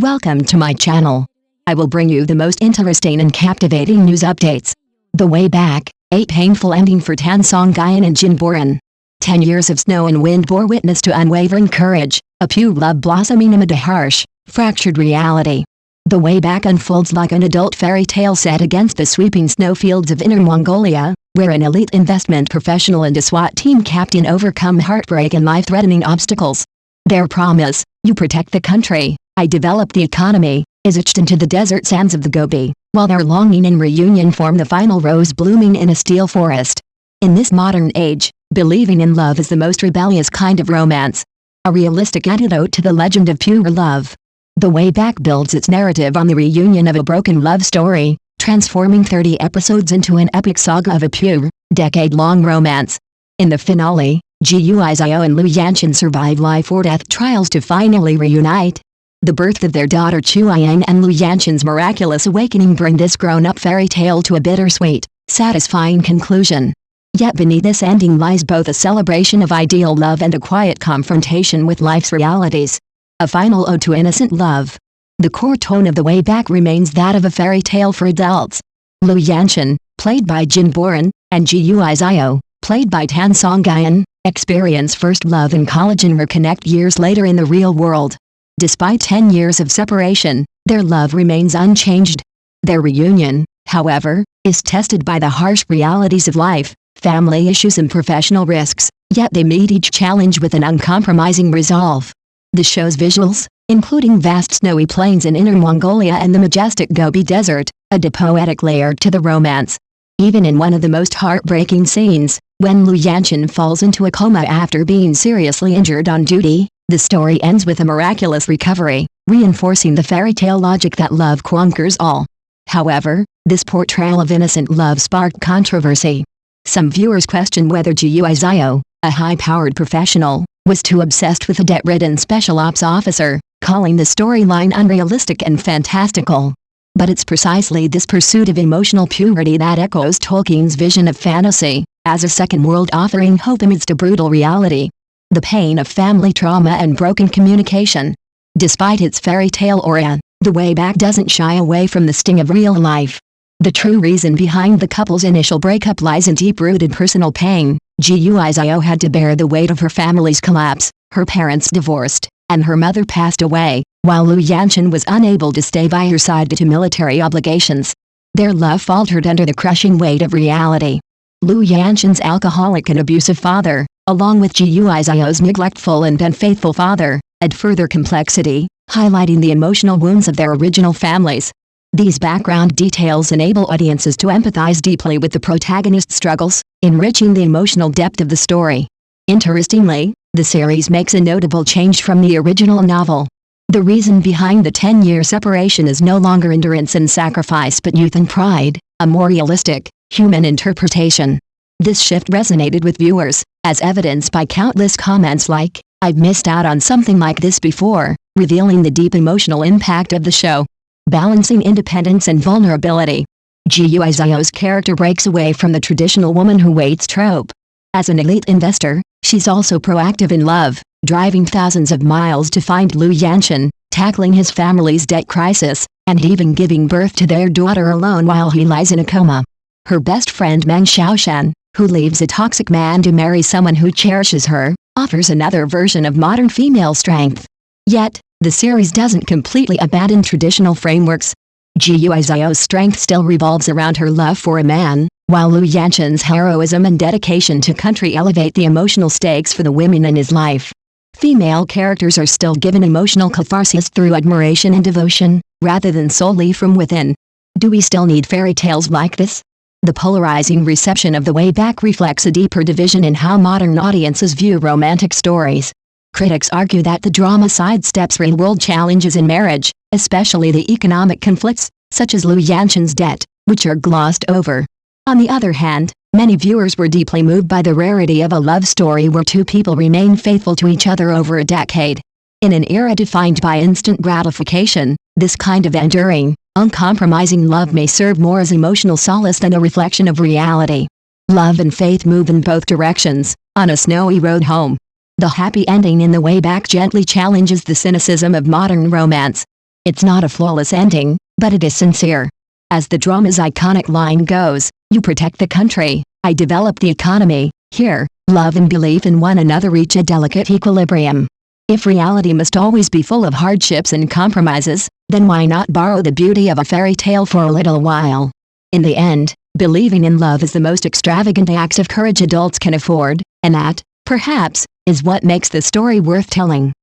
Welcome to my channel. I will bring you the most interesting and captivating news updates. The Way Back, a painful ending for Songyun and Jing Boran. 10 years of snow and wind bore witness to unwavering courage, a pure love blossoming amid a harsh, fractured reality. The Way Back unfolds like an adult fairy tale set against the sweeping snowfields of Inner Mongolia, where an elite investment professional and a SWAT team captain overcome heartbreak and life-threatening obstacles. Their promise, "You protect the country, I develop the economy," is etched into the desert sands of the Gobi, while their longing and reunion form the final rose blooming in a steel forest. In this modern age, believing in love is the most rebellious kind of romance. A realistic antidote to the legend of pure love. The Way Back builds its narrative on the reunion of a broken love story, transforming 30 episodes into an epic saga of a pure, decade-long romance. In the finale, Guizhou and Liu Yanqin survive life-or-death trials to finally reunite. The birth of their daughter Chuiyang and Liu Yanqin's miraculous awakening bring this grown-up fairy tale to a bittersweet, satisfying conclusion. Yet beneath this ending lies both a celebration of ideal love and a quiet confrontation with life's realities. A final ode to innocent love. The core tone of The Way Back remains that of a fairy tale for adults. Liu Yanqin, played by Jing Boran, and Guizhou, played by Songyun, experience first love in college and reconnect years later in the real world. Despite 10 years of separation, their love remains unchanged. Their reunion, however, is tested by the harsh realities of life, family issues and professional risks, yet they meet each challenge with an uncompromising resolve. The show's visuals, including vast snowy plains in Inner Mongolia and the majestic Gobi Desert, add a poetic layer to the romance. Even in one of the most heartbreaking scenes, when Liu Yanqin falls into a coma after being seriously injured on duty, the story ends with a miraculous recovery, reinforcing the fairy tale logic that love conquers all. However, this portrayal of innocent love sparked controversy. Some viewers question whether Guizhou, a high-powered professional, was too obsessed with a debt-ridden special ops officer, calling the storyline unrealistic and fantastical. But it's precisely this pursuit of emotional purity that echoes Tolkien's vision of fantasy, as a second world offering hope amidst a brutal reality. The pain of family trauma and broken communication. Despite its fairy tale aura, The Way Back doesn't shy away from the sting of real life. The true reason behind the couple's initial breakup lies in deep-rooted personal pain. Guizhou had to bear the weight of her family's collapse, her parents divorced, and her mother passed away, while Liu Yanqin was unable to stay by her side due to military obligations. Their love faltered under the crushing weight of reality. Liu Yanqin's alcoholic and abusive father, along with Guizhou's neglectful and unfaithful father, add further complexity, highlighting the emotional wounds of their original families. These background details enable audiences to empathize deeply with the protagonist's struggles, enriching the emotional depth of the story. Interestingly, the series makes a notable change from the original novel. The reason behind the 10-year separation is no longer endurance and sacrifice but youth and pride, a more realistic, human interpretation. This shift resonated with viewers, as evidenced by countless comments like, "I've missed out on something like this before," revealing the deep emotional impact of the show. Balancing independence and vulnerability. Guizhou's character breaks away from the traditional woman who waits trope. As an elite investor, she's also proactive in love, driving thousands of miles to find Liu Yanqin, tackling his family's debt crisis, and even giving birth to their daughter alone while he lies in a coma. Her best friend Meng Xiaoshan, who leaves a toxic man to marry someone who cherishes her, offers another version of modern female strength. Yet, the series doesn't completely abandon traditional frameworks. Guizhou's strength still revolves around her love for a man, while Liu Yanqin's heroism and dedication to country elevate the emotional stakes for the women in his life. Female characters are still given emotional catharsis through admiration and devotion, rather than solely from within. Do we still need fairy tales like this? The polarizing reception of The Way Back reflects a deeper division in how modern audiences view romantic stories. Critics argue that the drama sidesteps real-world challenges in marriage, especially the economic conflicts, such as Liu Yanqin's debt, which are glossed over. On the other hand, many viewers were deeply moved by the rarity of a love story where two people remain faithful to each other over a decade. In an era defined by instant gratification, this kind of enduring, uncompromising love may serve more as emotional solace than a reflection of reality. Love and faith move in both directions, on a snowy road home. The happy ending in The Way Back gently challenges the cynicism of modern romance. It's not a flawless ending, but it is sincere. As the drama's iconic line goes, you protect the country, I develop the economy. Here, love and belief in one another reach a delicate equilibrium. If reality must always be full of hardships and compromises, then why not borrow the beauty of a fairy tale for a little while? In the end, believing in love is the most extravagant act of courage adults can afford, and that, perhaps, is what makes the story worth telling.